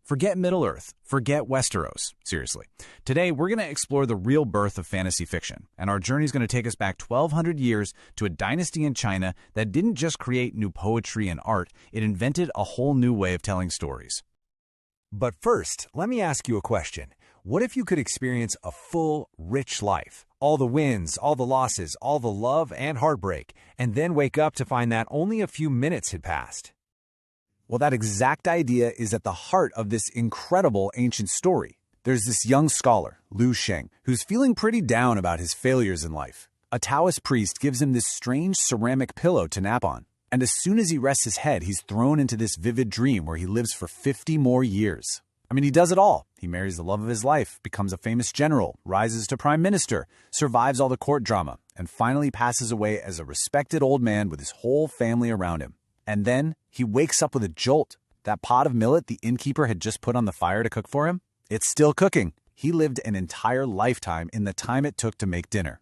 Forget Middle-earth, forget Westeros, seriously. Today, we're going to explore the real birth of fantasy fiction, and our journey is going to take us back 1,200 years to a dynasty in China that didn't just create new poetry and art, it invented a whole new way of telling stories. But first, let me ask you a question. What if you could experience a full, rich life? All the wins, all the losses, all the love and heartbreak, and then wake up to find that only a few minutes had passed. Well, that exact idea is at the heart of this incredible ancient story. There's this young scholar, Liu Sheng, who's feeling pretty down about his failures in life. A Taoist priest gives him this strange ceramic pillow to nap on. And as soon as he rests his head, he's thrown into this vivid dream where he lives for 50 more years. I mean, he does it all. He marries the love of his life, becomes a famous general, rises to prime minister, survives all the court drama, and finally passes away as a respected old man with his whole family around him. And then he wakes up with a jolt. That pot of millet the innkeeper had just put on the fire to cook for him, it's still cooking. He lived an entire lifetime in the time it took to make dinner.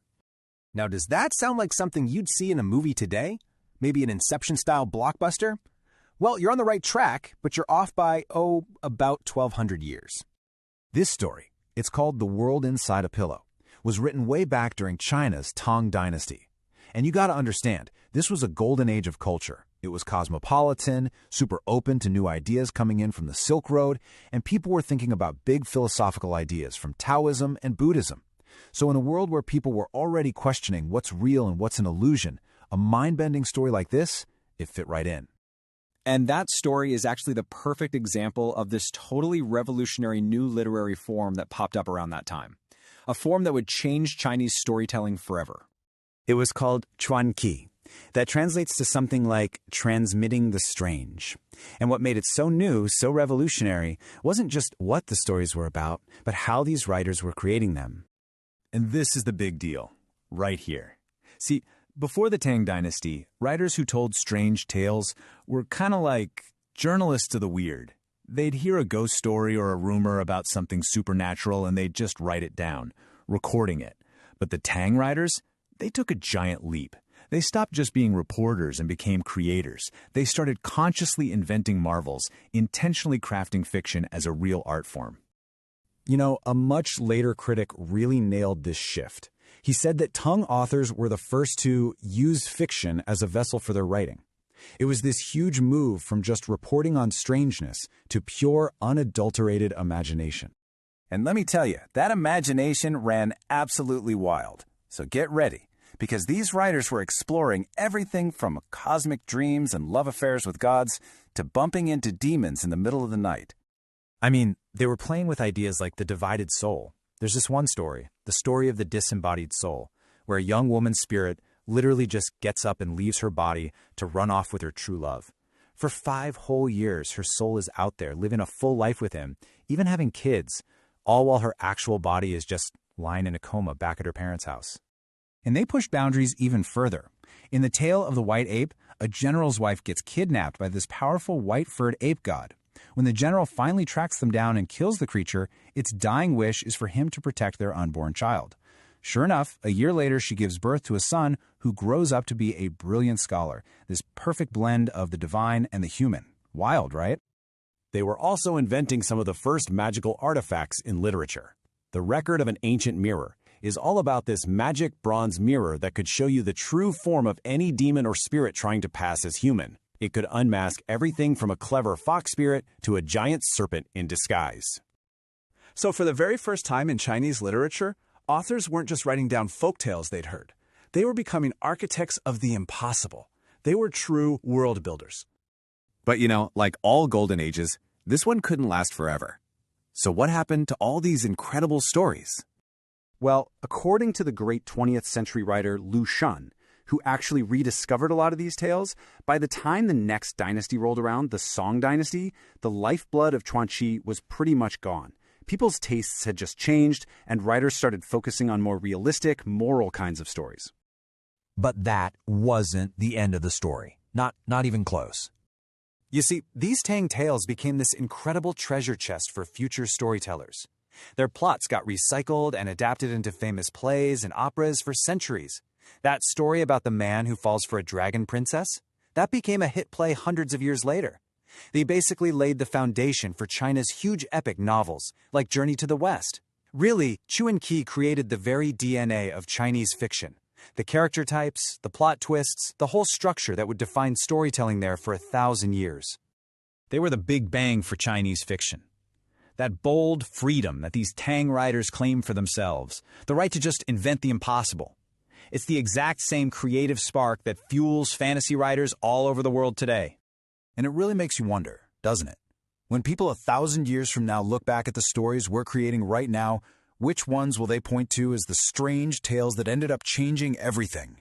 Now, does that sound like something you'd see in a movie today? Maybe an Inception-style blockbuster? Well, you're on the right track, but you're off by, about 1,200 years. This story, it's called The World Inside a Pillow, was written way back during China's Tang dynasty. And you gotta understand, this was a golden age of culture. It was cosmopolitan, super open to new ideas coming in from the Silk Road, and people were thinking about big philosophical ideas from Taoism and Buddhism. So in a world where people were already questioning what's real and what's an illusion, a mind-bending story like this, it fit right in. And that story is actually the perfect example of this totally revolutionary new literary form that popped up around that time. A form that would change Chinese storytelling forever. It was called Chuanqi. That translates to something like transmitting the strange. And what made it so new, so revolutionary, wasn't just what the stories were about, but how these writers were creating them. And this is the big deal, right here. See, before the Tang dynasty, writers who told strange tales were kind of like journalists of the weird. They'd hear a ghost story or a rumor about something supernatural and they'd just write it down, recording it. But the Tang writers, they took a giant leap. They stopped just being reporters and became creators. They started consciously inventing marvels, intentionally crafting fiction as a real art form. You know, a much later critic really nailed this shift. He said that Tang authors were the first to use fiction as a vessel for their writing. It was this huge move from just reporting on strangeness to pure, unadulterated imagination. And let me tell you, that imagination ran absolutely wild. So get ready, because these writers were exploring everything from cosmic dreams and love affairs with gods to bumping into demons in the middle of the night. I mean, they were playing with ideas like the divided soul. There's this one story, the story of the disembodied soul, where a young woman's spirit literally just gets up and leaves her body to run off with her true love. For 5 whole years, her soul is out there, living a full life with him, even having kids, all while her actual body is just lying in a coma back at her parents' house. And they push boundaries even further. In the tale of the white ape, a general's wife gets kidnapped by this powerful white-furred ape god. When the general finally tracks them down and kills the creature, its dying wish is for him to protect their unborn child. Sure enough, a year later she gives birth to a son who grows up to be a brilliant scholar, this perfect blend of the divine and the human. Wild, right? They were also inventing some of the first magical artifacts in literature. The Record of an Ancient Mirror is all about this magic bronze mirror that could show you the true form of any demon or spirit trying to pass as human. It could unmask everything from a clever fox spirit to a giant serpent in disguise. So for the very first time in Chinese literature, authors weren't just writing down folk tales they'd heard. They were becoming architects of the impossible. They were true world builders. But you know, like all golden ages, this one couldn't last forever. So what happened to all these incredible stories? Well, according to the great 20th century writer Liu Shan, who actually rediscovered a lot of these tales, by the time the next dynasty rolled around, the Song dynasty, the lifeblood of Chuanqi was pretty much gone. People's tastes had just changed, and writers started focusing on more realistic, moral kinds of stories. But that wasn't the end of the story. Not even close. You see, these Tang tales became this incredible treasure chest for future storytellers. Their plots got recycled and adapted into famous plays and operas for centuries. That story about the man who falls for a dragon princess, that became a hit play hundreds of years later. They basically laid the foundation for China's huge epic novels, like Journey to the West. Really, Chuanqi created the very DNA of Chinese fiction. The character types, the plot twists, the whole structure that would define storytelling there for 1,000 years. They were the big bang for Chinese fiction. That bold freedom that these Tang writers claim for themselves, the right to just invent the impossible. It's the exact same creative spark that fuels fantasy writers all over the world today. And it really makes you wonder, doesn't it? When people 1,000 years from now look back at the stories we're creating right now, which ones will they point to as the strange tales that ended up changing everything?